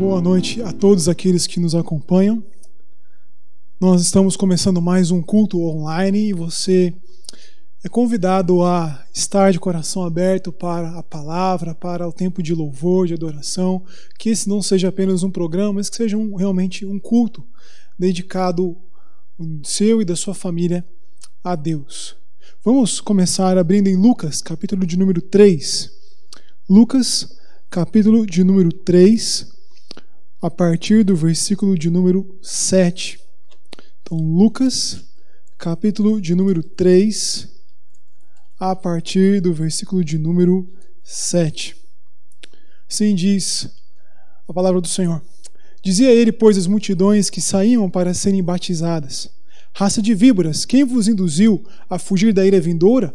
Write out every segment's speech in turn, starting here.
Boa noite a todos aqueles que nos acompanham. Nós estamos começando mais um culto online e você é convidado a estar de coração aberto para a palavra, para o tempo de louvor, de adoração, que esse não seja apenas um programa, mas que seja realmente um culto dedicado seu e da sua família a Deus. Vamos começar abrindo em Lucas, capítulo de número 3. Lucas, capítulo de número 3, a partir do versículo de número 7. Então, Lucas, capítulo de número 3, a partir do versículo de número 7. Assim diz a palavra do Senhor. Dizia ele, pois, as multidões que saíam para serem batizadas: raça de víboras, quem vos induziu a fugir da ira vindoura?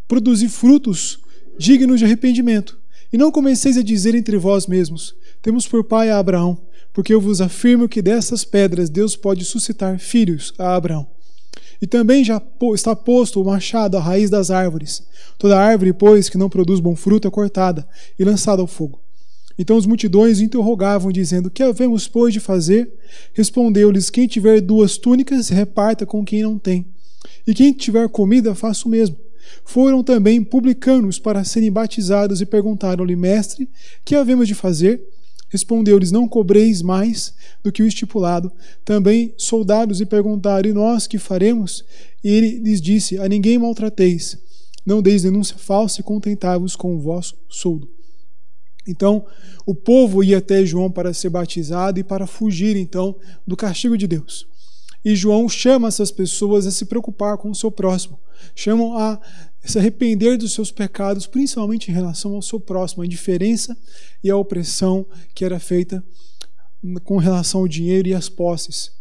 Produzi frutos dignos de arrependimento. E não comeceis a dizer entre vós mesmos: temos por pai a Abraão, porque eu vos afirmo que dessas pedras Deus pode suscitar filhos a Abraão. E também já está posto o machado à raiz das árvores. Toda árvore, pois, que não produz bom fruto é cortada e lançada ao fogo. Então as multidões o interrogavam, dizendo: que havemos, pois, de fazer? Respondeu-lhes: quem tiver 2 túnicas, reparta com quem não tem. E quem tiver comida, faça o mesmo. Foram também publicanos para serem batizados e perguntaram-lhe: mestre, que havemos de fazer? Respondeu-lhes: não cobreis mais do que o estipulado. Também soldados lhe perguntaram: e nós que faremos? E ele lhes disse: a ninguém maltrateis, não deis denúncia falsa e contentai-vos com o vosso soldo. Então, o povo ia até João para ser batizado e para fugir, então, do castigo de Deus. E João chama essas pessoas a se preocupar com o seu próximo. Chamam a se arrepender dos seus pecados, principalmente em relação ao seu próximo, a indiferença e a opressão que era feita com relação ao dinheiro e às posses.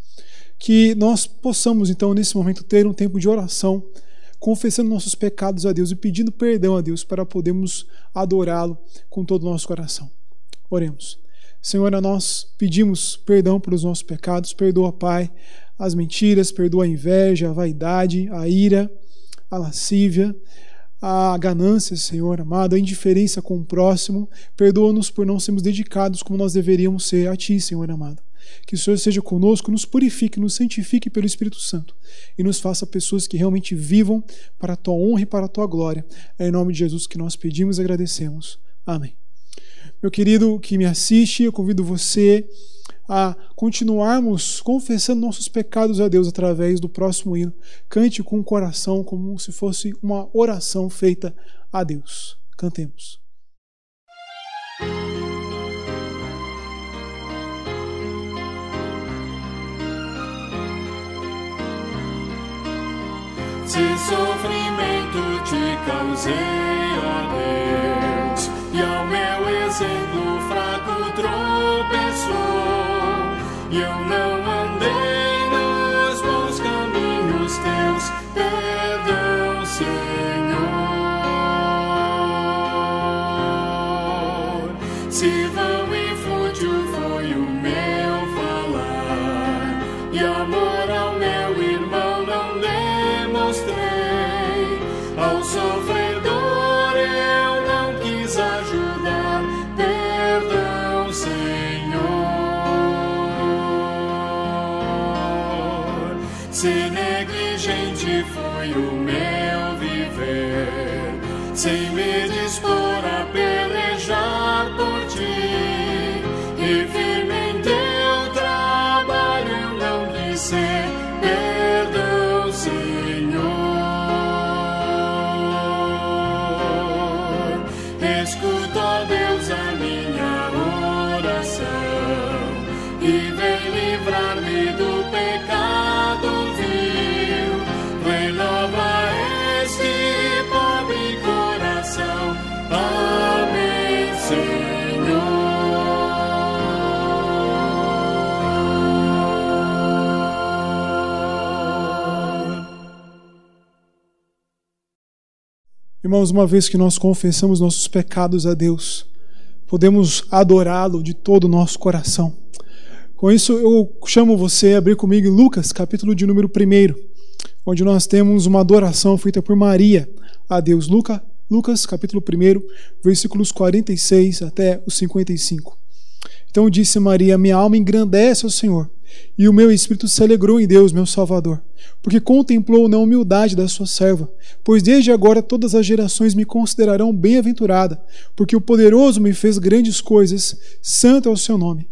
Que nós possamos, então, nesse momento, ter um tempo de oração, confessando nossos pecados a Deus e pedindo perdão a Deus para podermos adorá-lo com todo o nosso coração. Oremos. Senhor, nós pedimos perdão pelos nossos pecados. Perdoa, Pai, as mentiras, perdoa a inveja, a vaidade, a ira, a lascívia, a ganância, Senhor amado, a indiferença com o próximo. Perdoa-nos por não sermos dedicados como nós deveríamos ser a Ti, Senhor amado. Que o Senhor seja conosco, nos purifique, nos santifique pelo Espírito Santo e nos faça pessoas que realmente vivam para a Tua honra e para a Tua glória. É em nome de Jesus que nós pedimos e agradecemos. Amém. Meu querido que me assiste, eu convido você a continuarmos confessando nossos pecados a Deus através do próximo hino. Cante com o coração como se fosse uma oração feita a Deus. Cantemos. Se sofrimento te causei, ó Deus, e ao meu exemplo fraco tropeçou, e eu não andei nos bons caminhos teus, perdão, Senhor. Se vão e fútil foi o meu falar, e amor ao meu irmão não demonstrei, ao sofredor eu não quis ajudar, perdão, Senhor. Se negligente foi o meu viver, sem me dispor a pelejar por ti, e firme em teu trabalho eu não quis ser, perdão, Senhor. Escuta, ó Deus, a minha oração e vem livrar-me do pecado vil. Renova este pobre coração. Amém, Senhor. Irmãos, uma vez que nós confessamos nossos pecados a Deus, podemos adorá-lo de todo o nosso coração. Com isso, eu chamo você a abrir comigo em Lucas, capítulo de número 1, onde nós temos uma adoração feita por Maria a Deus. Lucas, capítulo 1, versículos 46 até os 55. Então disse Maria: minha alma engrandece ao Senhor, e o meu espírito se alegrou em Deus, meu Salvador, porque contemplou na humildade da sua serva. Pois desde agora todas as gerações me considerarão bem-aventurada, porque o poderoso me fez grandes coisas, santo é o seu nome.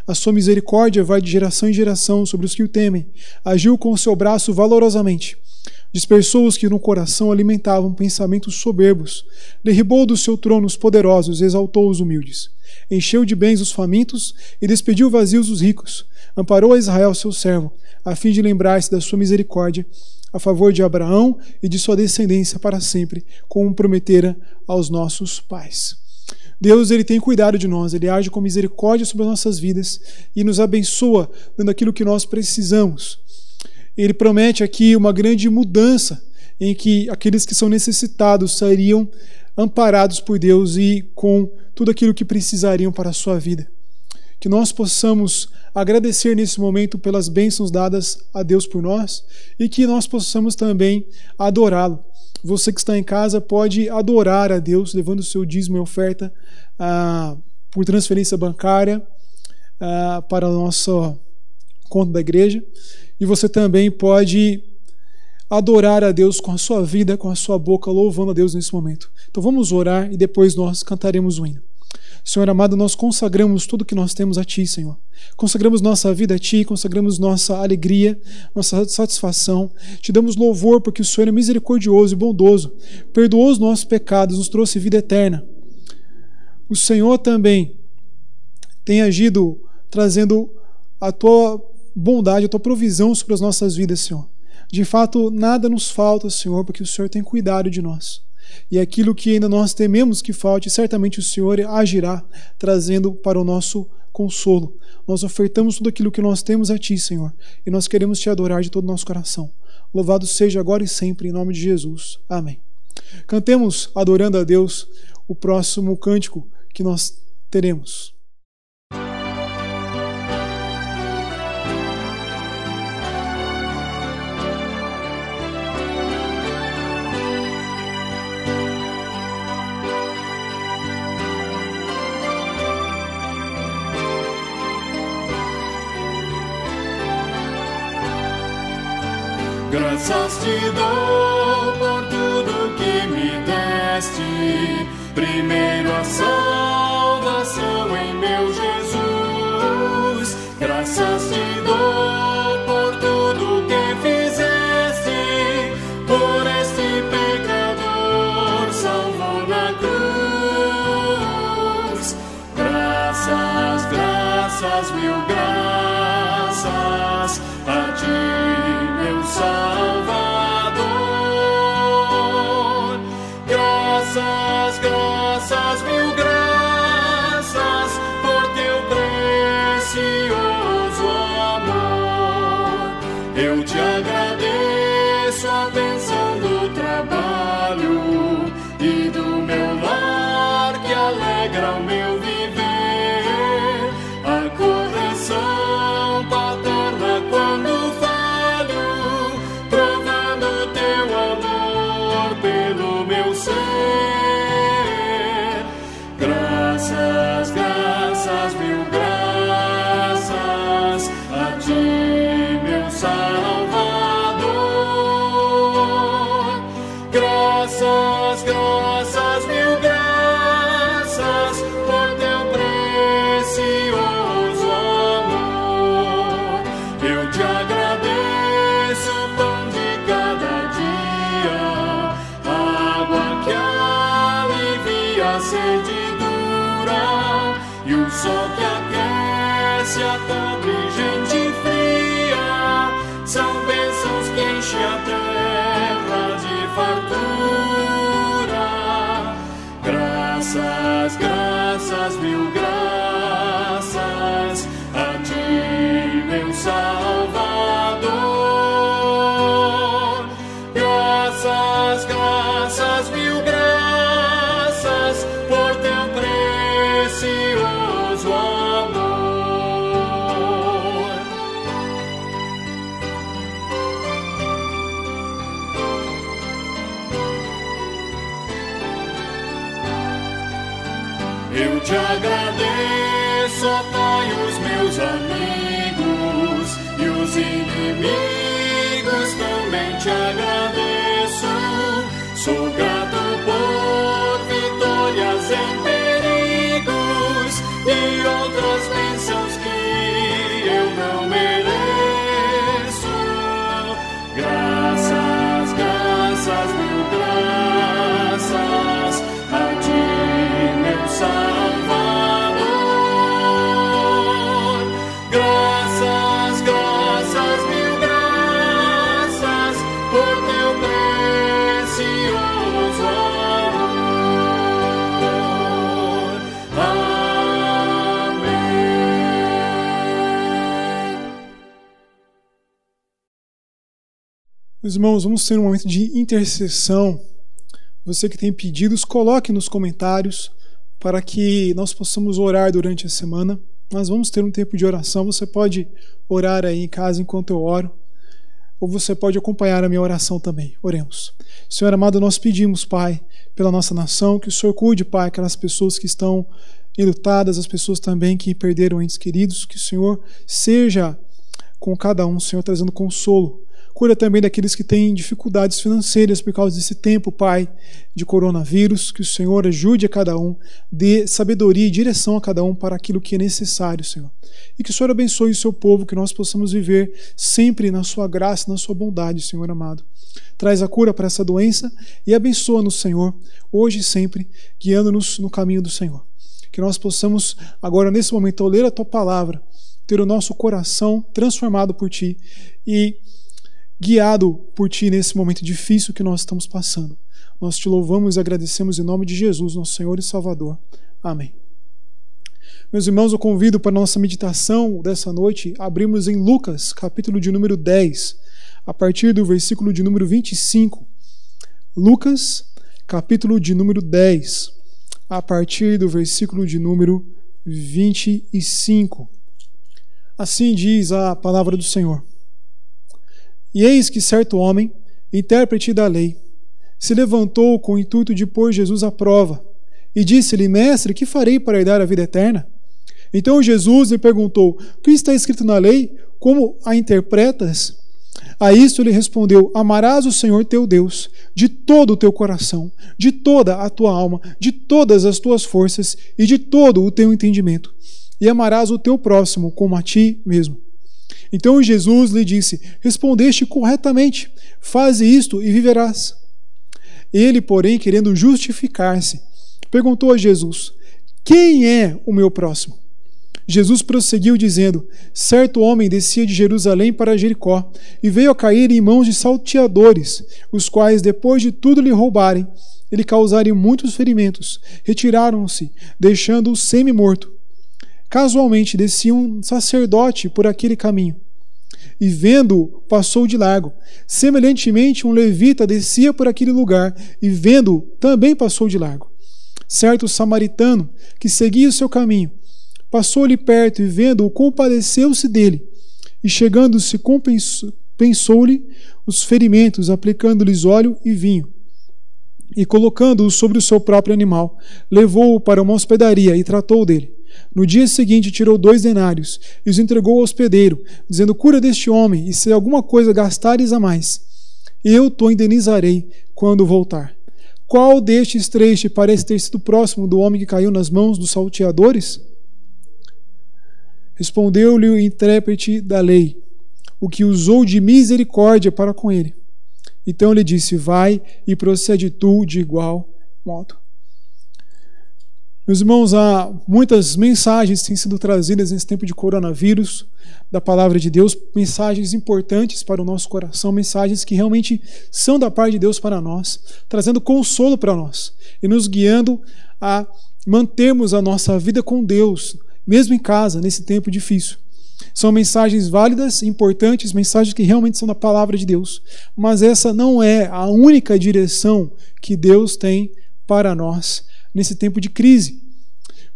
A sua misericórdia vai de geração em geração sobre os que o temem. Agiu com o seu braço valorosamente. Dispersou os que no coração alimentavam pensamentos soberbos. Derribou do seu trono os poderosos, exaltou os humildes. Encheu de bens os famintos e despediu vazios os ricos. Amparou a Israel, seu servo, a fim de lembrar-se da sua misericórdia a favor de Abraão e de sua descendência para sempre, como prometera aos nossos pais. Deus, ele tem cuidado de nós, ele age com misericórdia sobre as nossas vidas e nos abençoa, dando aquilo que nós precisamos. Ele promete aqui uma grande mudança, em que aqueles que são necessitados sairiam amparados por Deus e com tudo aquilo que precisariam para a sua vida. Que nós possamos agradecer nesse momento pelas bênçãos dadas a Deus por nós e que nós possamos também adorá-lo. Você que está em casa pode adorar a Deus levando o seu dízimo e oferta por transferência bancária para a nossa conta da igreja. E você também pode adorar a Deus com a sua vida, com a sua boca, louvando a Deus nesse momento. Então vamos orar e depois nós cantaremos o hino. Senhor amado, nós consagramos tudo que nós temos a Ti, Senhor. Consagramos nossa vida a Ti, consagramos nossa alegria, nossa satisfação. Te damos louvor porque o Senhor é misericordioso e bondoso. Perdoou os nossos pecados, nos trouxe vida eterna. O Senhor também tem agido trazendo a Tua bondade, a Tua provisão sobre as nossas vidas, Senhor. De fato, nada nos falta, Senhor, porque o Senhor tem cuidado de nós. E aquilo que ainda nós tememos que falte, certamente o Senhor agirá, trazendo para o nosso consolo. Nós ofertamos tudo aquilo que nós temos a Ti, Senhor, e nós queremos Te adorar de todo o nosso coração. Louvado seja agora e sempre, em nome de Jesus. Amém. Cantemos, adorando a Deus, o próximo cântico que nós teremos. Graças te dou por tudo que me deste, primeiro a salvação em meu Jesus. Graças te dou por tudo que fizeste, por este pecador salvo na cruz. Graças, graças, mil graças a Ti, Salvador. Graças, graças, mil graças por Teu precioso amor. Eu Te agradeço a bênção do trabalho e do meu lar que alegra o meu viver, a correção paterna quando graças, graças, mil graças a Ti, meu Salvador. Graças, graças, mil graças por Teu precioso amor. Eu Te agradeço o pão de cada dia, a água que alivia a sede e o sol que aquece a pobre gente fria. São bênçãos que enchem a terra de fartura. Graças, graças, mil graças a Ti, meu Salvador. Graças, graças, mil graças por Teu precioso amor. Eu Te agradeço soltai os meus amigos e os inimigos também te agradeço. Sou grato por vitórias em perigos e outras bênçãos que eu não mereço. Graças, graças, mil graças a ti, meu Salvador. Graças, graças, mil graças por teu precioso amor. Amém. Meus irmãos, vamos ter um momento de intercessão. Você que tem pedidos, coloque nos comentários para que nós possamos orar durante a semana. Nós vamos ter um tempo de oração. Você pode orar aí em casa enquanto eu oro, ou você pode acompanhar a minha oração também. Oremos. Senhor amado, nós pedimos, Pai, pela nossa nação, que o Senhor cuide, Pai, aquelas pessoas que estão enlutadas, as pessoas também que perderam entes queridos, que o Senhor seja com cada um, Senhor, trazendo consolo. Cura também daqueles que têm dificuldades financeiras por causa desse tempo, Pai, de coronavírus. Que o Senhor ajude a cada um, dê sabedoria e direção a cada um para aquilo que é necessário, Senhor. E que o Senhor abençoe o seu povo, que nós possamos viver sempre na sua graça, na sua bondade, Senhor amado. Traz a cura para essa doença e abençoa-nos, Senhor, hoje e sempre, guiando-nos no caminho do Senhor. Que nós possamos agora, nesse momento, ao ler a Tua Palavra, ter o nosso coração transformado por Ti e guiado por Ti nesse momento difícil que nós estamos passando. Nós Te louvamos e agradecemos em nome de Jesus, nosso Senhor e Salvador. Amém. Meus irmãos, eu convido para a nossa meditação dessa noite, abrimos em Lucas, capítulo de número 10, a partir do versículo de número 25. Lucas, capítulo de número 10, a partir do versículo de número 25. Assim diz a palavra do Senhor. E eis que certo homem, intérprete da lei, se levantou com o intuito de pôr Jesus à prova, e disse-lhe: Mestre, que farei para herdar a vida eterna? Então Jesus lhe perguntou: O que está escrito na lei? Como a interpretas? A isto ele respondeu: Amarás o Senhor teu Deus de todo o teu coração, de toda a tua alma, de todas as tuas forças e de todo o teu entendimento, e amarás o teu próximo como a ti mesmo. Então Jesus lhe disse: Respondeste corretamente, faze isto e viverás. Ele, porém, querendo justificar-se, perguntou a Jesus: Quem é o meu próximo? Jesus prosseguiu dizendo: Certo homem descia de Jerusalém para Jericó e veio a cair em mãos de salteadores, os quais, depois de tudo lhe roubarem, lhe causarem muitos ferimentos, retiraram-se, deixando-o semi-morto. Casualmente descia um sacerdote por aquele caminho, e vendo-o, passou de largo. Semelhantemente, um levita descia por aquele lugar, e vendo-o, também passou de largo. Certo samaritano, que seguia o seu caminho, passou-lhe perto, e vendo-o, compadeceu-se dele, e chegando-se, compensou-lhe os ferimentos, aplicando-lhes óleo e vinho. E colocando-o sobre o seu próprio animal, levou-o para uma hospedaria e tratou dele. No dia seguinte tirou 2 denários e os entregou ao hospedeiro, dizendo: Cura deste homem, e se alguma coisa gastares a mais, eu te indenizarei quando voltar. Qual destes 3 te parece ter sido próximo do homem que caiu nas mãos dos salteadores? Respondeu-lhe o intérprete da lei, o que usou de misericórdia para com ele. Então ele disse: Vai e procede tu de igual modo. Meus irmãos, há muitas mensagens que têm sido trazidas nesse tempo de coronavírus, da palavra de Deus, mensagens importantes para o nosso coração, mensagens que realmente são da parte de Deus para nós, trazendo consolo para nós e nos guiando a mantermos a nossa vida com Deus, mesmo em casa, nesse tempo difícil. São mensagens válidas, importantes, mensagens que realmente são da palavra de Deus, mas essa não é a única direção que Deus tem para nós nesse tempo de crise.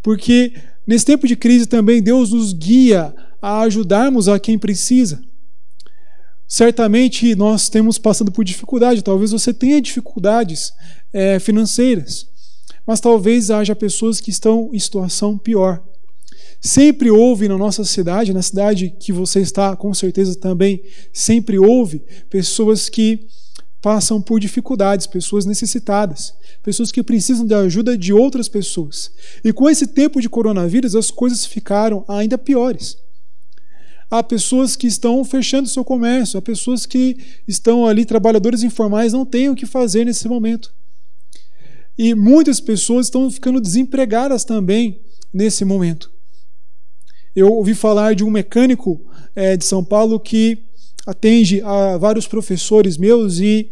Porque nesse tempo de crise também Deus nos guia a ajudarmos a quem precisa. Certamente nós temos passado por dificuldade, talvez você tenha dificuldades financeiras, mas talvez haja pessoas que estão em situação pior. Sempre houve na nossa cidade, na cidade que você está, com certeza também, sempre houve pessoas que passam por dificuldades, pessoas necessitadas, pessoas que precisam da ajuda de outras pessoas. E com esse tempo de coronavírus, as coisas ficaram ainda piores. Há pessoas que estão fechando seu comércio, há pessoas que estão ali, trabalhadores informais, não têm o que fazer nesse momento. E muitas pessoas estão ficando desempregadas também nesse momento. Eu ouvi falar de um mecânico de São Paulo que atende a vários professores meus, e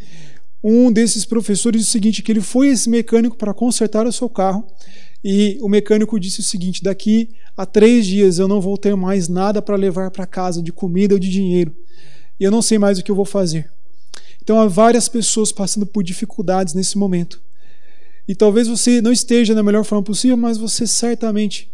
um desses professores disse o seguinte, que ele foi esse mecânico para consertar o seu carro, e o mecânico disse o seguinte: daqui a 3 dias eu não vou ter mais nada para levar para casa, de comida ou de dinheiro, e eu não sei mais o que eu vou fazer. Então há várias pessoas passando por dificuldades nesse momento, e talvez você não esteja da melhor forma possível, mas você certamente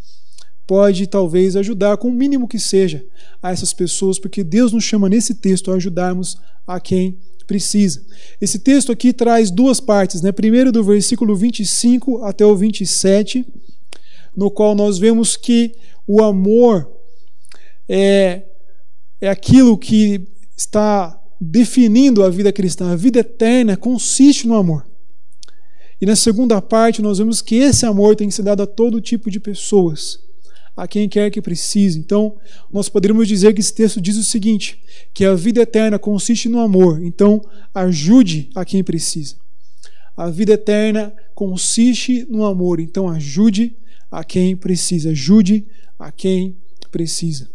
pode talvez ajudar, com o mínimo que seja, a essas pessoas, porque Deus nos chama nesse texto a ajudarmos a quem precisa. Esse texto aqui traz 2 partes, né? Primeiro do versículo 25 até o 27, no qual nós vemos que o amor é aquilo que está definindo a vida cristã. A vida eterna consiste no amor. E na segunda parte nós vemos que esse amor tem que ser dado a todo tipo de pessoas, a quem quer que precise. Então, nós poderíamos dizer que esse texto diz o seguinte, que a vida eterna consiste no amor, então ajude a quem precisa. A vida eterna consiste no amor, então ajude a quem precisa, ajude a quem precisa.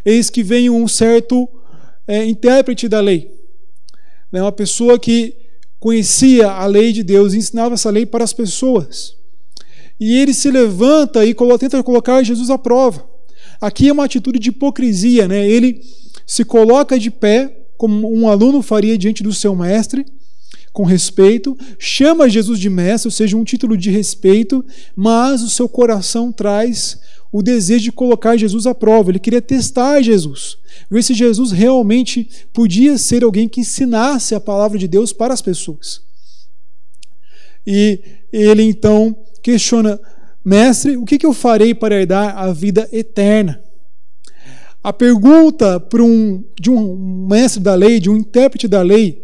Eis que vem um certo intérprete da lei, uma pessoa que conhecia a lei de Deus e ensinava essa lei para as pessoas. E ele se levanta e tenta colocar Jesus à prova. Aqui é uma atitude de hipocrisia, né? Ele se coloca de pé, como um aluno faria diante do seu mestre, com respeito, chama Jesus de mestre, ou seja, um título de respeito, mas o seu coração traz o desejo de colocar Jesus à prova. Ele queria testar Jesus, ver se Jesus realmente podia ser alguém que ensinasse a palavra de Deus para as pessoas. E ele então questiona: mestre, o que eu farei para herdar a vida eterna? A pergunta de um mestre da lei, de um intérprete da lei,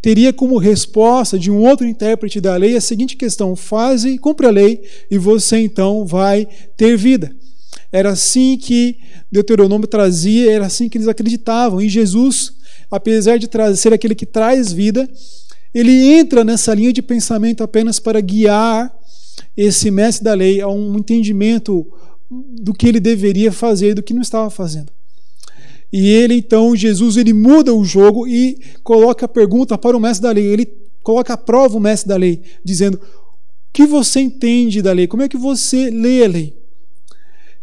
teria como resposta de um outro intérprete da lei a seguinte questão: faze, cumpre a lei e você então vai ter vida. Era assim que Deuteronômio trazia, era assim que eles acreditavam. E Jesus, apesar de ser aquele que traz vida, ele entra nessa linha de pensamento apenas para guiar esse mestre da lei a um entendimento do que ele deveria fazer e do que não estava fazendo. E ele então, Jesus, ele muda o jogo e coloca a pergunta para o mestre da lei. Ele coloca à prova o mestre da lei, dizendo: o que você entende da lei? Como é que você lê a lei?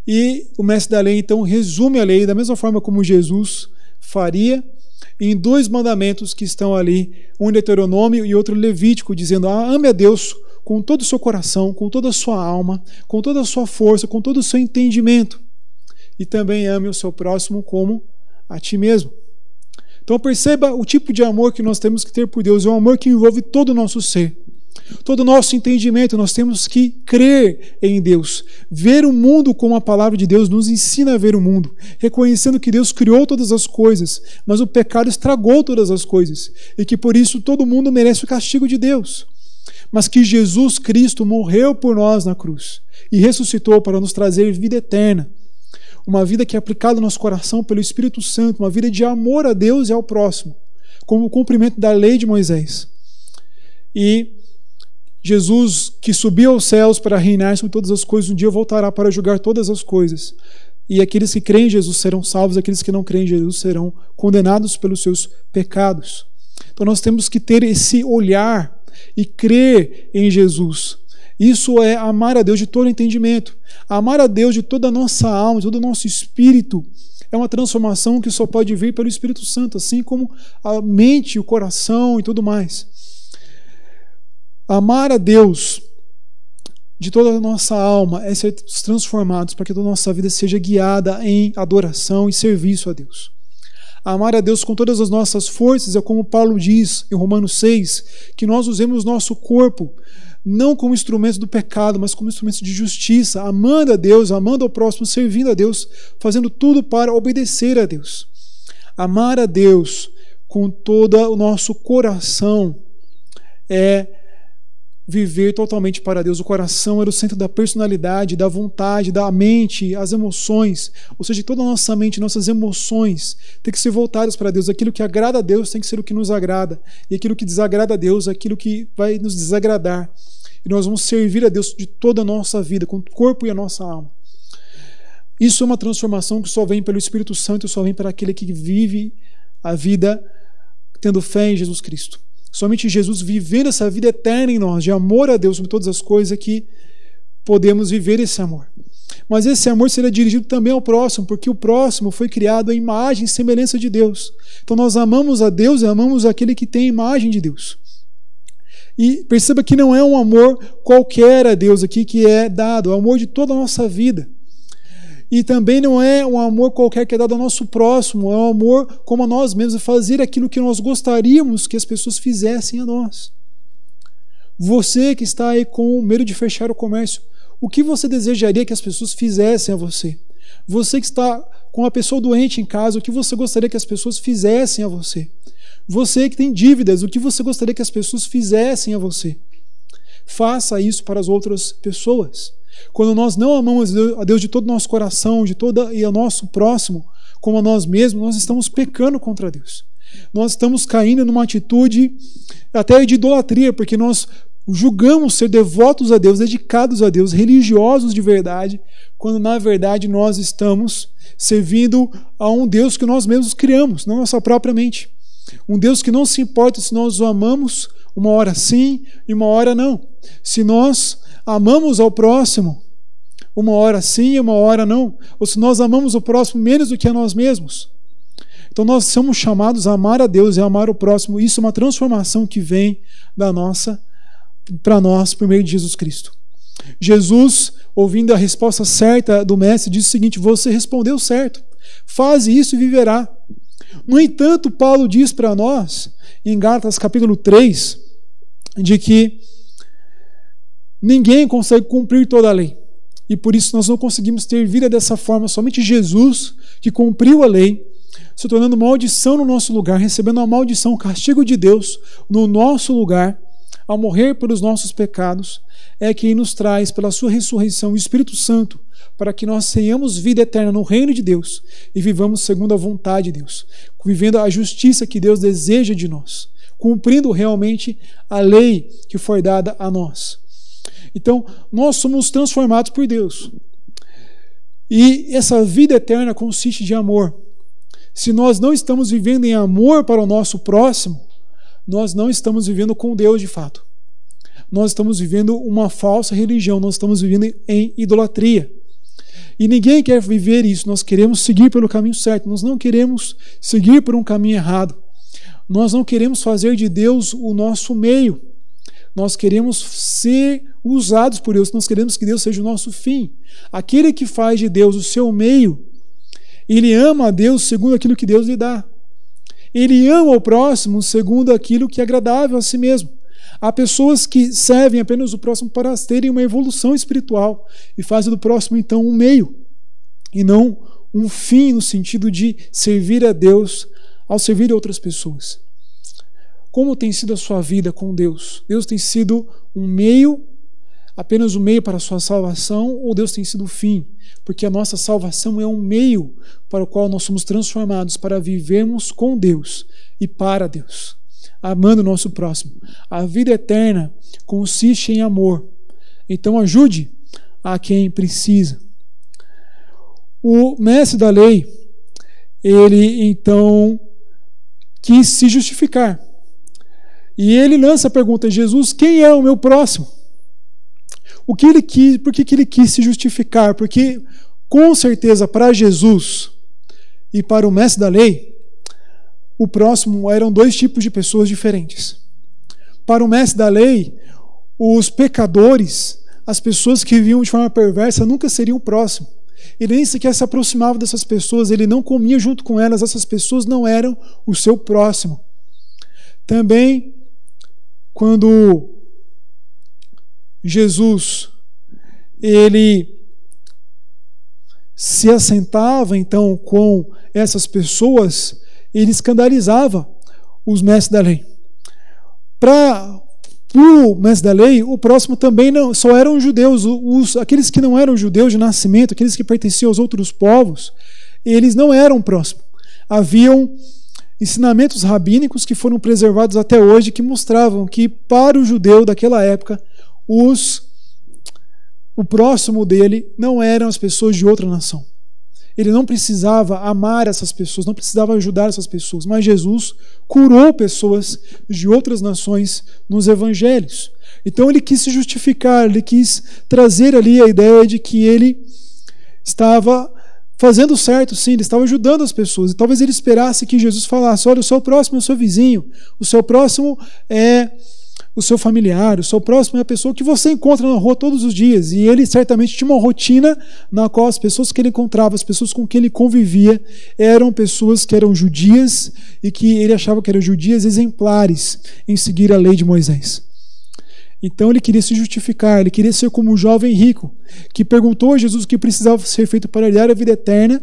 E o mestre da lei então resume a lei da mesma forma como Jesus faria, em 2 mandamentos que estão ali, um Deuteronômio e outro Levítico, dizendo: ame a Deus com todo o seu coração, com toda a sua alma, com toda a sua força, com todo o seu entendimento. E também ame o seu próximo como a ti mesmo. Então perceba o tipo de amor que nós temos que ter por Deus. É um amor que envolve todo o nosso ser, todo o nosso entendimento. Nós temos que crer em Deus, ver o mundo como a palavra de Deus nos ensina a ver o mundo, reconhecendo que Deus criou todas as coisas, mas o pecado estragou todas as coisas, e que por isso todo mundo merece o castigo de Deus. Mas que Jesus Cristo morreu por nós na cruz e ressuscitou para nos trazer vida eterna, uma vida que é aplicada no nosso coração pelo Espírito Santo, uma vida de amor a Deus e ao próximo, como o cumprimento da lei de Moisés. E Jesus, que subiu aos céus para reinar sobre todas as coisas, um dia voltará para julgar todas as coisas. E aqueles que creem em Jesus serão salvos, aqueles que não creem em Jesus serão condenados pelos seus pecados. Então nós temos que ter esse olhar e crer em Jesus. Isso é amar a Deus de todo entendimento. Amar a Deus de toda a nossa alma, de todo o nosso espírito. É uma transformação que só pode vir pelo Espírito Santo, assim como a mente, o coração e tudo mais. Amar a Deus de toda a nossa alma é ser transformados para que toda a nossa vida seja guiada em adoração e serviço a Deus. Amar a Deus com todas as nossas forças é como Paulo diz em Romanos 6, que nós usemos nosso corpo não como instrumentos do pecado, mas como instrumentos de justiça, amando a Deus, amando ao próximo, servindo a Deus, fazendo tudo para obedecer a Deus. Amar a Deus com todo o nosso coração é viver totalmente para Deus. O coração era o centro da personalidade, da vontade, da mente, as emoções. Ou seja, toda a nossa mente, nossas emoções tem que ser voltadas para Deus. Aquilo que agrada a Deus tem que ser o que nos agrada. E aquilo que desagrada a Deus é aquilo que vai nos desagradar. E nós vamos servir a Deus de toda a nossa vida, com o corpo e a nossa alma. Isso é uma transformação que só vem pelo Espírito Santo, só vem para aquele que vive a vida tendo fé em Jesus Cristo. Somente Jesus vivendo essa vida eterna em nós, de amor a Deus sobre todas as coisas, que podemos viver esse amor. Mas esse amor será dirigido também ao próximo, porque o próximo foi criado à imagem e semelhança de Deus. Então nós amamos a Deus e amamos aquele que tem a imagem de Deus. E perceba que não é um amor qualquer a Deus aqui que é dado, é o amor de toda a nossa vida. E também não é um amor qualquer que é dado ao nosso próximo, é um amor como a nós mesmos, fazer aquilo que nós gostaríamos que as pessoas fizessem a nós. Você que está aí com medo de fechar o comércio, o que você desejaria que as pessoas fizessem a você? Você que está com uma pessoa doente em casa, o que você gostaria que as pessoas fizessem a você? Você que tem dívidas, o que você gostaria que as pessoas fizessem a você? Faça isso para as outras pessoas. Quando nós não amamos a Deus de todo o nosso coração, e ao nosso próximo, como a nós mesmos, nós estamos pecando contra Deus. Nós estamos caindo numa atitude até de idolatria, porque nós julgamos ser devotos a Deus, dedicados a Deus, religiosos de verdade, quando na verdade nós estamos servindo a um Deus que nós mesmos criamos, não nossa própria mente. Um Deus que não se importa se nós o amamos uma hora sim e uma hora não. Se nós amamos ao próximo uma hora sim e uma hora não, ou se nós amamos o próximo menos do que a nós mesmos. Então nós somos chamados a amar a Deus e a amar o próximo. Isso é uma transformação que vem para nós por meio de Jesus Cristo. Jesus, ouvindo a resposta certa do mestre, disse o seguinte: você respondeu certo, faze isso e viverá. No entanto, Paulo diz para nós, em Gálatas capítulo 3, de que ninguém consegue cumprir toda a lei. E por isso nós não conseguimos ter vida dessa forma. Somente Jesus, que cumpriu a lei, se tornando maldição no nosso lugar, recebendo a maldição, o castigo de Deus no nosso lugar, ao morrer pelos nossos pecados, é quem nos traz, pela sua ressurreição, o Espírito Santo, para que nós tenhamos vida eterna no reino de Deus e vivamos segundo a vontade de Deus, vivendo a justiça que Deus deseja de nós, cumprindo realmente a lei que foi dada a nós. Então, nós somos transformados por Deus. E essa vida eterna consiste de amor. Se nós não estamos vivendo em amor para o nosso próximo, nós não estamos vivendo com Deus de fato. Nós estamos vivendo uma falsa religião, nós estamos vivendo em idolatria. E ninguém quer viver isso, nós queremos seguir pelo caminho certo, nós não queremos seguir por um caminho errado. Nós não queremos fazer de Deus o nosso meio. Nós queremos ser usados por Deus, nós queremos que Deus seja o nosso fim. Aquele que faz de Deus o seu meio, ele ama a Deus segundo aquilo que Deus lhe dá. Ele ama o próximo segundo aquilo que é agradável a si mesmo. Há pessoas que servem apenas o próximo para terem uma evolução espiritual e fazem do próximo então um meio e não um fim, no sentido de servir a Deus ao servir a outras pessoas. Como tem sido a sua vida com Deus? Deus tem sido um meio, apenas um meio para a sua salvação, ou Deus tem sido o fim? Porque a nossa salvação é um meio para o qual nós somos transformados para vivermos com Deus e para Deus, amando o nosso próximo. A vida eterna consiste em amor. Então ajude a quem precisa. O mestre da lei, ele então quis se justificar. E ele lança a pergunta: Jesus, quem é o meu próximo? O que ele quis, por que ele quis se justificar? Porque, com certeza, para Jesus e para o mestre da lei, o próximo eram dois tipos de pessoas diferentes. Para o mestre da lei, os pecadores, as pessoas que viviam de forma perversa, nunca seriam o próximo. Ele nem sequer se aproximava dessas pessoas, ele não comia junto com elas, essas pessoas não eram o seu próximo. Também, quando Jesus, ele se assentava então com essas pessoas, ele escandalizava os mestres da lei. Para o mestre da lei, o próximo também não, só eram judeus. Aqueles que não eram judeus de nascimento, aqueles que pertenciam aos outros povos, eles não eram próximos. Haviam ensinamentos rabínicos que foram preservados até hoje, que mostravam que para o judeu daquela época, o próximo dele não eram as pessoas de outra nação. Ele não precisava amar essas pessoas, não precisava ajudar essas pessoas, mas Jesus curou pessoas de outras nações nos evangelhos. Então ele quis se justificar, ele quis trazer ali a ideia de que ele estava fazendo certo, sim, ele estava ajudando as pessoas. E talvez ele esperasse que Jesus falasse: olha, o seu próximo é o seu vizinho, o seu próximo é o seu familiar, o seu próximo é a pessoa que você encontra na rua todos os dias. E ele certamente tinha uma rotina na qual as pessoas que ele encontrava, as pessoas com quem ele convivia, eram pessoas que eram judias e que ele achava que eram judias exemplares em seguir a lei de Moisés. Então ele queria se justificar, ele queria ser como o jovem rico, que perguntou a Jesus o que precisava ser feito para herdar a vida eterna.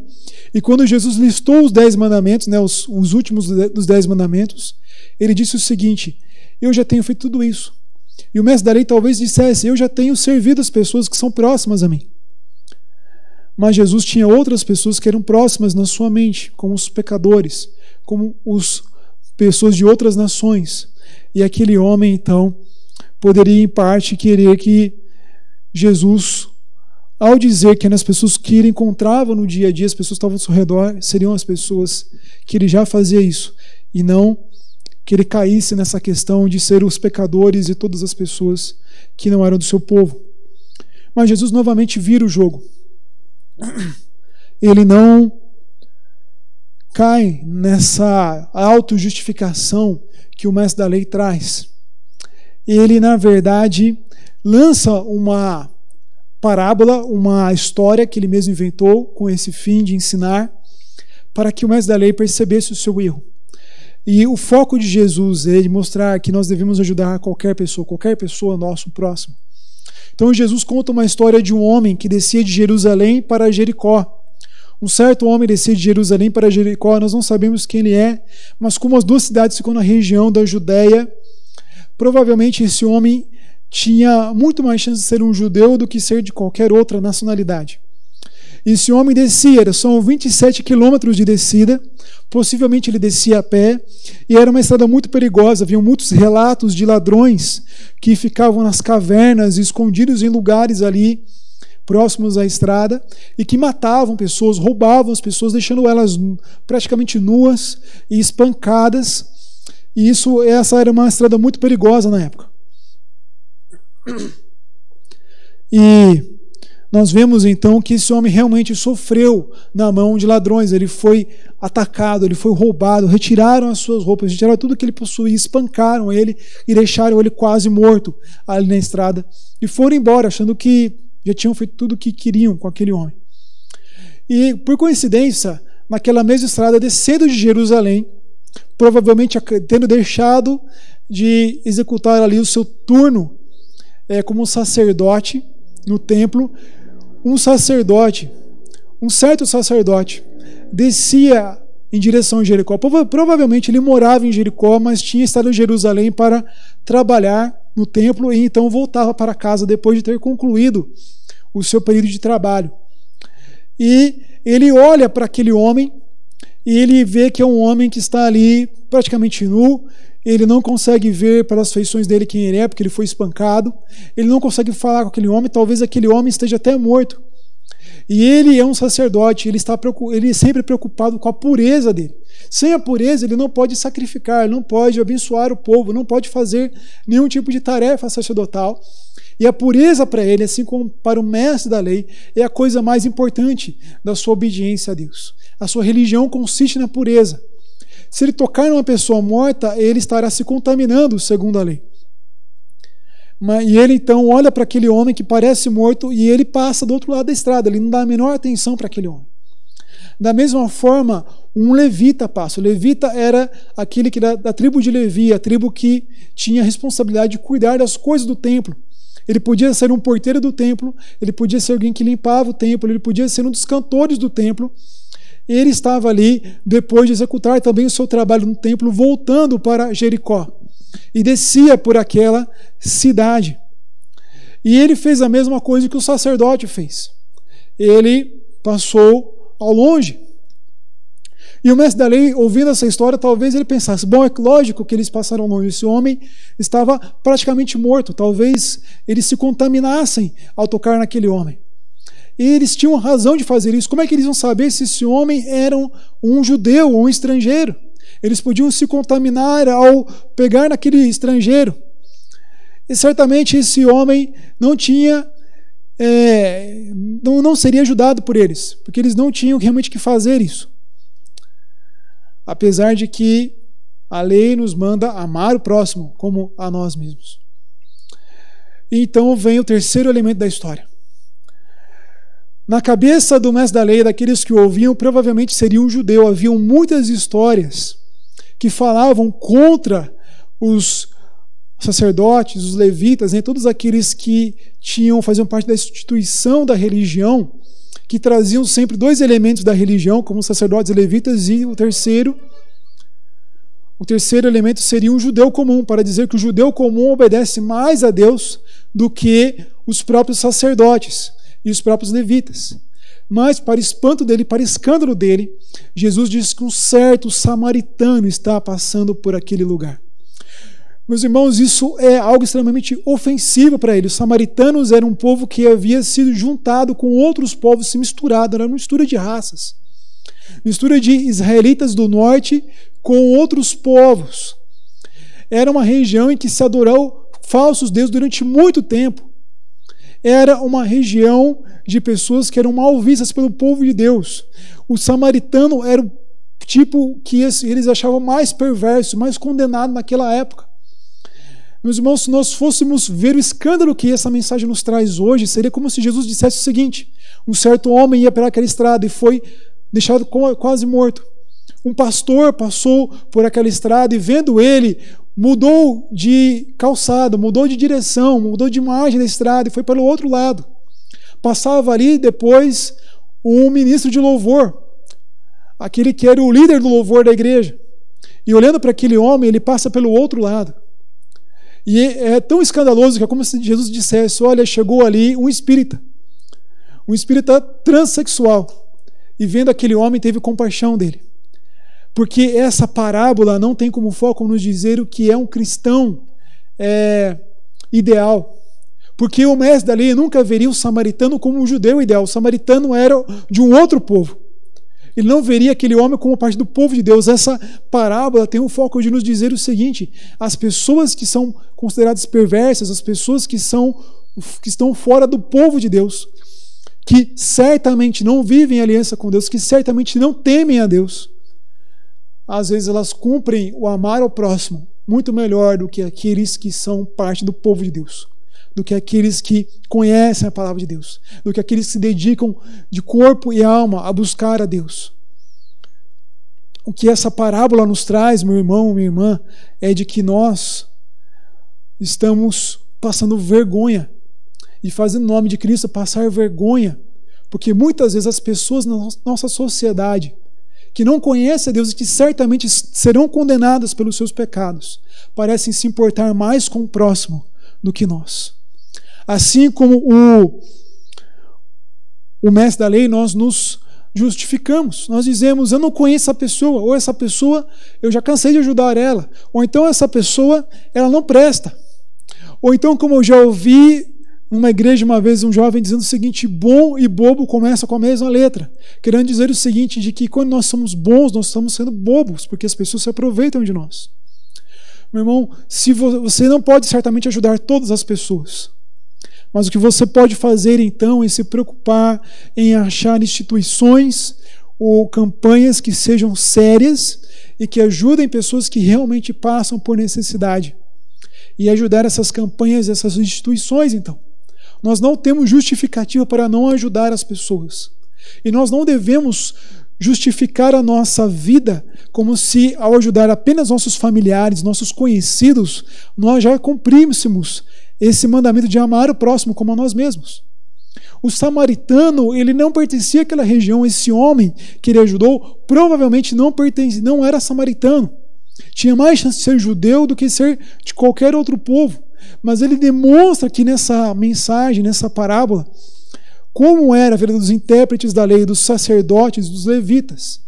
E quando Jesus listou os 10 mandamentos, os últimos dos 10 mandamentos, ele disse o seguinte: eu já tenho feito tudo isso. E o mestre da lei talvez dissesse: eu já tenho servido as pessoas que são próximas a mim. Mas Jesus tinha outras pessoas que eram próximas na sua mente, como os pecadores, como as pessoas de outras nações. E aquele homem, então, poderia em parte querer que Jesus, ao dizer que nas pessoas que ele encontrava no dia a dia, as pessoas que estavam ao seu redor, seriam as pessoas que ele já fazia isso, e não que ele caísse nessa questão de ser os pecadores e todas as pessoas que não eram do seu povo. Mas Jesus novamente vira o jogo. Ele não cai nessa autojustificação que o mestre da lei traz. Ele, na verdade, lança uma parábola, uma história que ele mesmo inventou com esse fim de ensinar, para que o mestre da lei percebesse o seu erro. E o foco de Jesus é de mostrar que nós devemos ajudar qualquer pessoa nosso próximo. Então Jesus conta uma história de um homem que descia de Jerusalém para Jericó. Um certo homem descia de Jerusalém para Jericó, nós não sabemos quem ele é, mas como as duas cidades ficam na região da Judéia, provavelmente esse homem tinha muito mais chance de ser um judeu do que ser de qualquer outra nacionalidade. Esse homem descia, são 27 quilômetros de descida, possivelmente ele descia a pé, e era uma estrada muito perigosa, haviam muitos relatos de ladrões que ficavam nas cavernas, escondidos em lugares ali próximos à estrada, e que matavam pessoas, roubavam as pessoas, deixando elas praticamente nuas e espancadas, e essa era uma estrada muito perigosa na época. E nós vemos então que esse homem realmente sofreu na mão de ladrões. Ele foi atacado, ele foi roubado, retiraram as suas roupas, retiraram tudo que ele possuía, espancaram ele e deixaram ele quase morto ali na estrada. E foram embora, achando que já tinham feito tudo o que queriam com aquele homem. E, por coincidência, naquela mesma estrada, descendo de Jerusalém, provavelmente tendo deixado de executar ali o seu turno como sacerdote no templo, um certo sacerdote, descia em direção a Jericó. Provavelmente ele morava em Jericó, mas tinha estado em Jerusalém para trabalhar no templo e então voltava para casa depois de ter concluído o seu período de trabalho. E ele olha para aquele homem e ele vê que é um homem que está ali praticamente nu. Ele não consegue ver pelas feições dele quem ele é, porque ele foi espancado. Ele não consegue falar com aquele homem, talvez aquele homem esteja até morto. E ele é um sacerdote, ele é sempre preocupado com a pureza dele. Sem a pureza, ele não pode sacrificar, não pode abençoar o povo, não pode fazer nenhum tipo de tarefa sacerdotal. E a pureza para ele, assim como para o mestre da lei, é a coisa mais importante da sua obediência a Deus. A sua religião consiste na pureza. Se ele tocar numa pessoa morta, ele estará se contaminando, segundo a lei. E ele então olha para aquele homem que parece morto e ele passa do outro lado da estrada, ele não dá a menor atenção para aquele homem. Da mesma forma, um levita passa. O levita era aquele que da tribo de Levi, a tribo que tinha a responsabilidade de cuidar das coisas do templo. Ele podia ser um porteiro do templo, ele podia ser alguém que limpava o templo, ele podia ser um dos cantores do templo. Ele estava ali, depois de executar também o seu trabalho no templo, voltando para Jericó. E descia por aquela cidade. E ele fez a mesma coisa que o sacerdote fez. Ele passou ao longe. E o mestre da lei, ouvindo essa história, talvez ele pensasse, bom, é lógico que eles passaram longe. Esse homem estava praticamente morto. Talvez eles se contaminassem ao tocar naquele homem. E eles tinham razão de fazer isso. Como é que eles iam saber se esse homem era um judeu ou um estrangeiro? Eles podiam se contaminar ao pegar naquele estrangeiro. E certamente esse homem não tinha, não seria ajudado por eles, porque eles não tinham realmente que fazer isso. Apesar de que a lei nos manda amar o próximo como a nós mesmos. E então vem o terceiro elemento da história. Na cabeça do mestre da lei, daqueles que o ouviam, provavelmente seria um judeu. Haviam muitas histórias que falavam contra os sacerdotes, os levitas, todos aqueles que faziam parte da instituição da religião, que traziam sempre dois elementos da religião, como os sacerdotes e levitas, e o terceiro elemento seria um judeu comum, para dizer que o judeu comum obedece mais a Deus do que os próprios sacerdotes e os próprios levitas. Mas, para espanto dele, para escândalo dele, Jesus diz que um certo samaritano está passando por aquele lugar. Meus irmãos, isso é algo extremamente ofensivo para ele. Os samaritanos eram um povo que havia sido juntado com outros povos, se misturado, era uma mistura de raças. Mistura de israelitas do norte com outros povos. Era uma região em que se adorou falsos deuses durante muito tempo. Era uma região de pessoas que eram mal vistas pelo povo de Deus. O samaritano era o tipo que eles achavam mais perverso, mais condenado naquela época. Meus irmãos, se nós fôssemos ver o escândalo que essa mensagem nos traz hoje, seria como se Jesus dissesse o seguinte: um certo homem ia pela aquela estrada e foi deixado quase morto. Um pastor passou por aquela estrada e, vendo ele, mudou de calçada, mudou de direção, mudou de margem da estrada e foi para o outro lado. Passava ali depois um ministro de louvor, aquele que era o líder do louvor da igreja. E olhando para aquele homem, ele passa pelo outro lado. E é tão escandaloso que é como se Jesus dissesse: olha, chegou ali um espírita transexual, e vendo aquele homem teve compaixão dele. Porque essa parábola não tem como foco nos dizer o que é um cristão ideal. Porque o mestre da lei nunca veria o samaritano como um judeu ideal. O samaritano era de um outro povo. Ele não veria aquele homem como parte do povo de Deus. Essa parábola tem o foco de nos dizer o seguinte: as pessoas que são consideradas perversas, as pessoas que estão fora do povo de Deus, que certamente não vivem em aliança com Deus, que certamente não temem a Deus, às vezes elas cumprem o amar ao próximo muito melhor do que aqueles que são parte do povo de Deus, do que aqueles que conhecem a palavra de Deus, do que aqueles que se dedicam de corpo e alma a buscar a Deus. O que essa parábola nos traz, meu irmão, minha irmã, é de que nós estamos passando vergonha e fazendo o nome de Cristo passar vergonha, porque muitas vezes as pessoas na nossa sociedade que não conhecem a Deus e que certamente serão condenadas pelos seus pecados, parecem se importar mais com o próximo do que nós. Assim como o mestre da lei, nós nos justificamos. Nós dizemos: eu não conheço essa pessoa, ou essa pessoa, eu já cansei de ajudar ela, ou então essa pessoa, ela não presta. Ou então, como eu já ouvi numa igreja uma vez um jovem dizendo o seguinte: bom e bobo começam com a mesma letra, querendo dizer o seguinte, de que quando nós somos bons, nós estamos sendo bobos, porque as pessoas se aproveitam de nós. Meu irmão, se você não pode certamente ajudar todas as pessoas, mas o que você pode fazer então é se preocupar em achar instituições ou campanhas que sejam sérias e que ajudem pessoas que realmente passam por necessidade, e ajudar essas campanhas, essas instituições. Então, nós não temos justificativa para não ajudar as pessoas, e nós não devemos justificar a nossa vida como se, ao ajudar apenas nossos familiares, nossos conhecidos, nós já cumpríssemos esse mandamento de amar o próximo como a nós mesmos. O samaritano, ele não pertencia àquela região. Esse homem que ele ajudou provavelmente não era samaritano. Tinha mais chance de ser judeu do que ser de qualquer outro povo. Mas ele demonstra aqui nessa mensagem, nessa parábola, como era a vida dos intérpretes da lei, dos sacerdotes, dos levitas.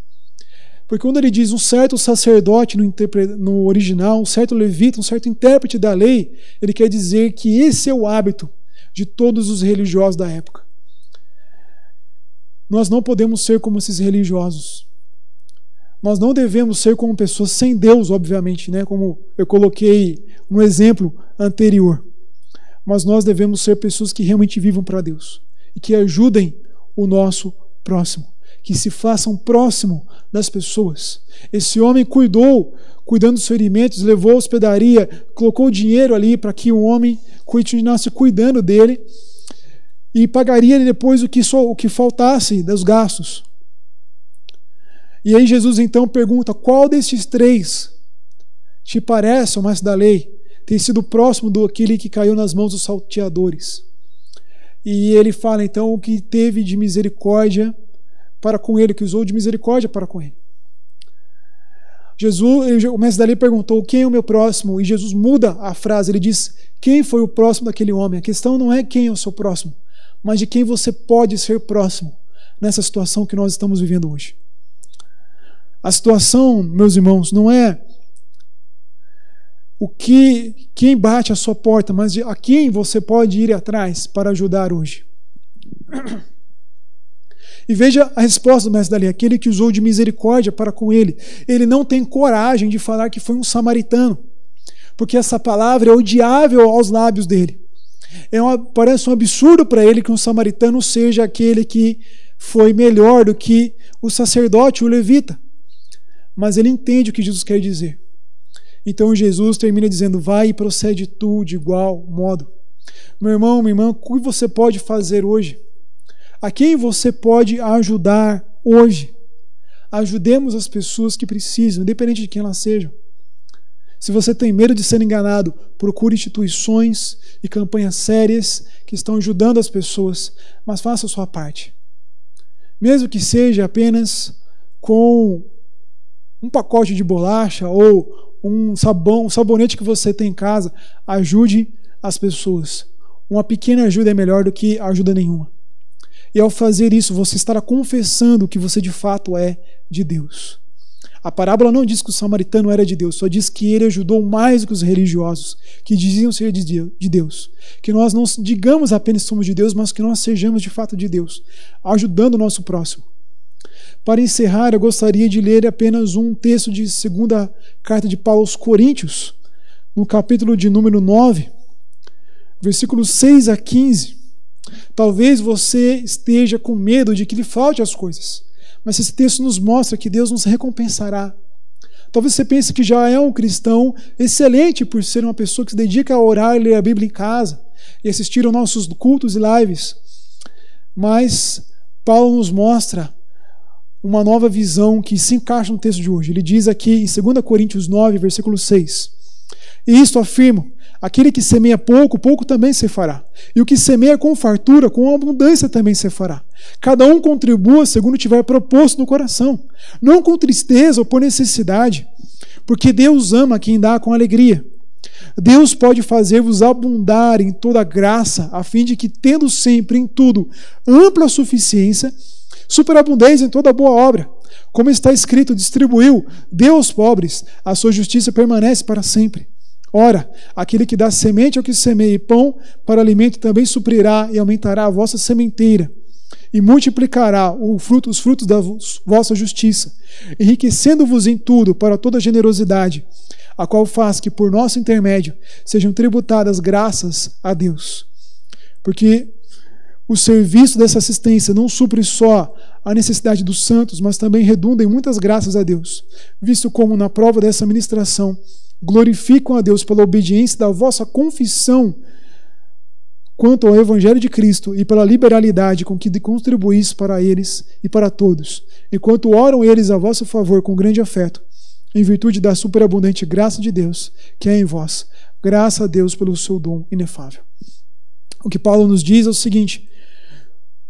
Porque quando ele diz um certo sacerdote no original, um certo levita, um certo intérprete da lei, ele quer dizer que esse é o hábito de todos os religiosos da época. Nós não podemos ser como esses religiosos. Nós não devemos ser como pessoas sem Deus, obviamente, né? Como eu coloquei no exemplo anterior. Mas nós devemos ser pessoas que realmente vivam para Deus e que ajudem o nosso próximo, que se façam próximo das pessoas. Esse homem cuidando dos ferimentos, levou a hospedaria, colocou dinheiro ali para que o homem continuasse cuidando dele e pagaria depois o que faltasse dos gastos. E aí Jesus então pergunta: qual destes três te parece, o mestre da lei, ter sido próximo daquele que caiu nas mãos dos salteadores? E ele fala então o que teve de misericórdia para com ele, que usou de misericórdia para com ele. O mestre da lei perguntou: quem é o meu próximo? E Jesus muda a frase, ele diz: quem foi o próximo daquele homem? A questão não é quem é o seu próximo, mas de quem você pode ser próximo nessa situação que nós estamos vivendo hoje. A situação, meus irmãos, não é quem bate a sua porta, mas a quem você pode ir atrás para ajudar hoje. E veja a resposta do mestre da lei: aquele que usou de misericórdia para com ele. Ele não tem coragem de falar que foi um samaritano, porque essa palavra é odiável aos lábios dele. Parece um absurdo para ele que um samaritano seja aquele que foi melhor do que o sacerdote, o levita. Mas ele entende o que Jesus quer dizer. Então Jesus termina dizendo: vai e procede tu de igual modo. Meu irmão, minha irmã, o que você pode fazer hoje? A quem você pode ajudar hoje? Ajudemos as pessoas que precisam, independente de quem elas sejam. Se você tem medo de ser enganado, procure instituições e campanhas sérias que estão ajudando as pessoas, mas faça a sua parte. Mesmo que seja apenas com um pacote de bolacha ou um sabonete que você tem em casa, ajude as pessoas. Uma pequena ajuda é melhor do que ajuda nenhuma. E ao fazer isso, você estará confessando que você de fato é de Deus. A parábola não diz que o samaritano era de Deus, só diz que ele ajudou mais do que os religiosos, que diziam ser de Deus. Que nós não digamos apenas que somos de Deus, mas que nós sejamos de fato de Deus, ajudando o nosso próximo. Para encerrar, eu gostaria de ler apenas um texto de 2ª carta de Paulo aos Coríntios, no capítulo de número 9, versículos 6 a 15. Talvez você esteja com medo de que lhe falte as coisas, mas esse texto nos mostra que Deus nos recompensará. Talvez você pense que já é um cristão excelente por ser uma pessoa que se dedica a orar e ler a Bíblia em casa e assistir aos nossos cultos e lives, mas Paulo nos mostra uma nova visão que se encaixa no texto de hoje. Ele diz aqui em 2 Coríntios 9, versículo 6: e isto afirmo: aquele que semeia pouco, pouco também se fará. E o que semeia com fartura, com abundância também se fará. Cada um contribua segundo tiver proposto no coração, não com tristeza ou por necessidade, porque Deus ama quem dá com alegria. Deus pode fazer-vos abundar em toda graça, a fim de que, tendo sempre em tudo ampla suficiência, superabundeis em toda boa obra. Como está escrito: distribuiu, deu aos pobres, a sua justiça permanece para sempre. Ora, aquele que dá semente ao que semeia e pão para alimento também suprirá e aumentará a vossa sementeira e multiplicará os frutos da vossa justiça, enriquecendo-vos em tudo para toda generosidade, a qual faz que por nosso intermédio sejam tributadas graças a Deus. Porque o serviço dessa assistência não supre só a necessidade dos santos, mas também redunda em muitas graças a Deus, visto como na prova dessa ministração glorificam a Deus pela obediência da vossa confissão quanto ao Evangelho de Cristo e pela liberalidade com que contribuís para eles e para todos, enquanto oram eles a vosso favor com grande afeto, em virtude da superabundante graça de Deus que é em vós. Graças a Deus pelo seu dom inefável. O que Paulo nos diz é o seguinte: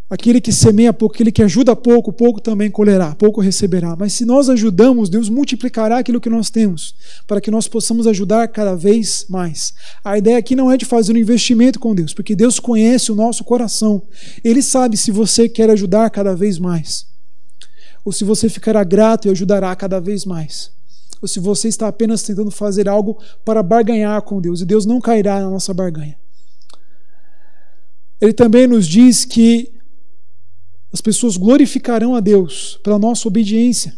aquele que semeia pouco, aquele que ajuda pouco, pouco também colherá, pouco receberá. Mas se nós ajudamos, Deus multiplicará aquilo que nós temos, para que nós possamos ajudar cada vez mais. A ideia aqui não é de fazer um investimento com Deus, porque Deus conhece o nosso coração. Ele sabe se você quer ajudar cada vez mais, ou se você ficará grato e ajudará cada vez mais, ou se você está apenas tentando fazer algo para barganhar com Deus, e Deus não cairá na nossa barganha. Ele também nos diz que as pessoas glorificarão a Deus pela nossa obediência,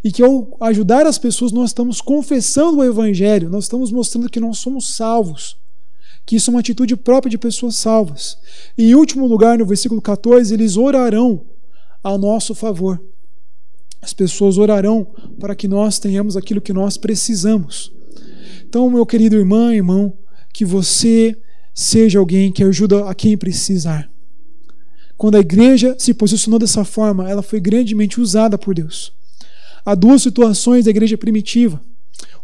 e que ao ajudar as pessoas nós estamos confessando o Evangelho, nós estamos mostrando que nós somos salvos, que isso é uma atitude própria de pessoas salvas. E em último lugar, no versículo 14, eles orarão a nosso favor. As pessoas orarão para que nós tenhamos aquilo que nós precisamos. Então, meu querido irmão, que você seja alguém que ajuda a quem precisar. Quando a igreja se posicionou dessa forma, ela foi grandemente usada por Deus. Há duas situações da igreja primitiva.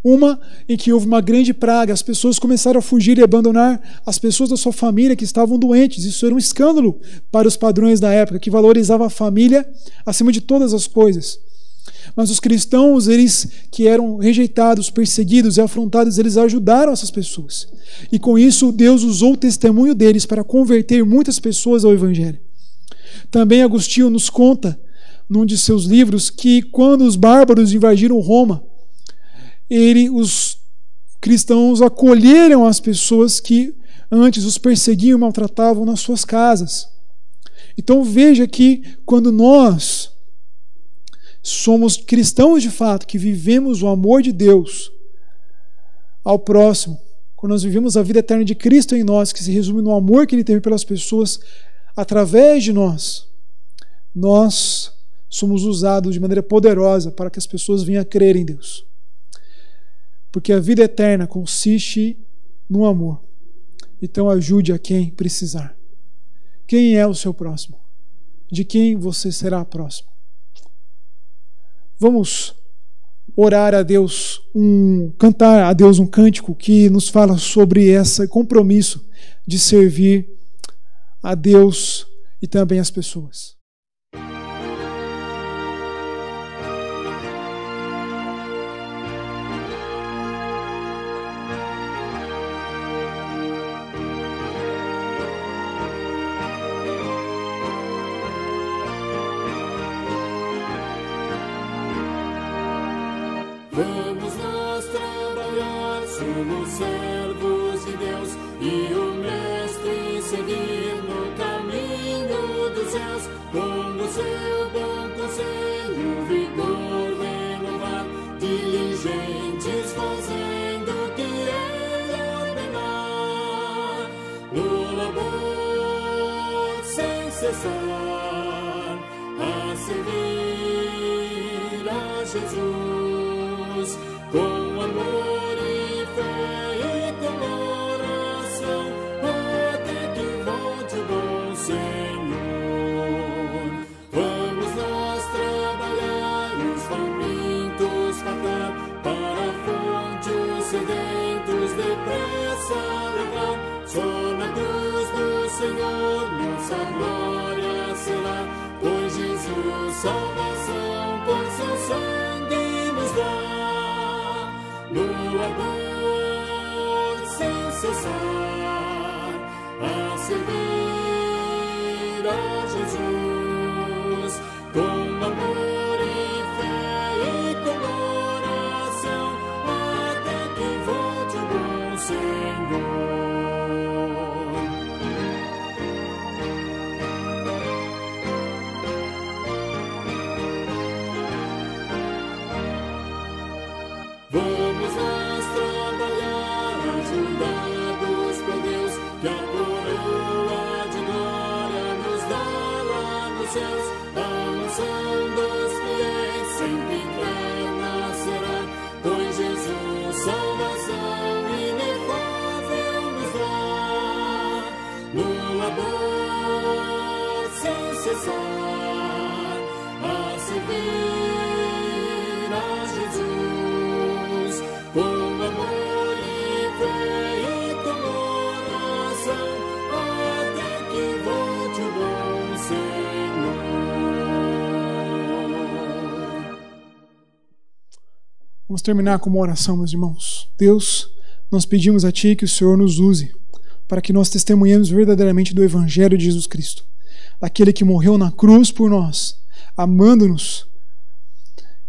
Uma em que houve uma grande praga, as pessoas começaram a fugir e abandonar as pessoas da sua família que estavam doentes. Isso era um escândalo para os padrões da época, que valorizava a família acima de todas as coisas. Mas os cristãos, eles que eram rejeitados, perseguidos e afrontados, eles ajudaram essas pessoas. E com isso, Deus usou o testemunho deles para converter muitas pessoas ao Evangelho. Também Agostinho nos conta, num de seus livros, que quando os bárbaros invadiram Roma, os cristãos acolheram as pessoas que antes os perseguiam e maltratavam nas suas casas. Então veja que quando nós somos cristãos de fato, que vivemos o amor de Deus ao próximo, quando nós vivemos a vida eterna de Cristo em nós, que se resume no amor que Ele teve pelas pessoas, através de nós somos usados de maneira poderosa para que as pessoas venham a crer em Deus. Porque a vida eterna consiste no amor. Então ajude a quem precisar. Quem é o seu próximo? De quem você será próximo? Vamos orar a Deus, cantar a Deus um cântico que nos fala sobre esse compromisso de servir a Deus e também as pessoas. Vamos nós trabalhar, somos servos de Deus e o Mestre seguir no caminho dos céus. Com o seu bom conselho, vigor renovar, diligentes fazendo o que Ele ordenar. No labor sem cessar, a servir a Jesus. Com amor e fé e com oração, até que volte o bom Senhor. Vamos nós trabalhar, os famintos fartar, para a fonte os sedentos depressa levar. Só na cruz do Senhor nossa glória será, pois Jesus salvação por seu sangue nos dá. No amor sem cessar, a servir a Jesus, com amor e fé e com oração, até que volte o bom Senhor. Vamos nós trabalhar, ajudados por Deus, que a coroa de glória nos dará Vamos terminar com uma oração, meus irmãos. Deus, nós pedimos a Ti que o Senhor nos use para que nós testemunhemos verdadeiramente do Evangelho de Jesus Cristo, daquele que morreu na cruz por nós, amando-nos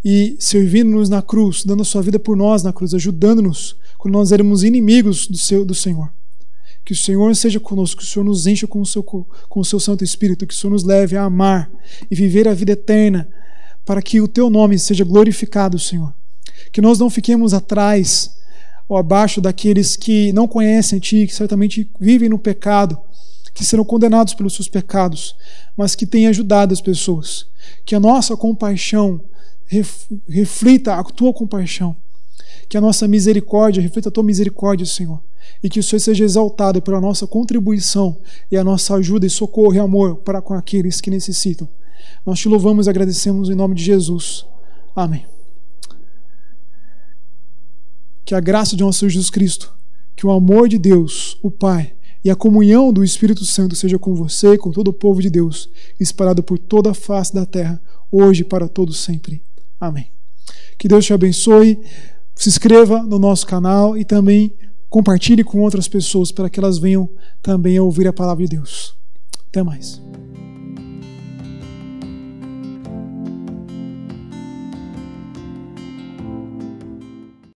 e servindo-nos na cruz, dando a sua vida por nós na cruz, ajudando-nos quando nós éramos inimigos do Senhor. Que o Senhor seja conosco, que o Senhor nos encha com o seu Santo Espírito, que o Senhor nos leve a amar e viver a vida eterna, para que o Teu nome seja glorificado, Senhor. Que nós não fiquemos atrás ou abaixo daqueles que não conhecem Ti, que certamente vivem no pecado, que serão condenados pelos seus pecados, mas que têm ajudado as pessoas. Que a nossa compaixão reflita a Tua compaixão, que a nossa misericórdia reflita a Tua misericórdia, Senhor, e que o Senhor seja exaltado pela nossa contribuição e a nossa ajuda e socorro e amor para com aqueles que necessitam. Nós Te louvamos e agradecemos em nome de Jesus. Amém. Que a graça de nosso Senhor Jesus Cristo, que o amor de Deus, o Pai, e a comunhão do Espírito Santo seja com você e com todo o povo de Deus, espalhado por toda a face da terra, hoje e para todos sempre. Amém. Que Deus te abençoe. Se inscreva no nosso canal e também compartilhe com outras pessoas para que elas venham também a ouvir a palavra de Deus. Até mais.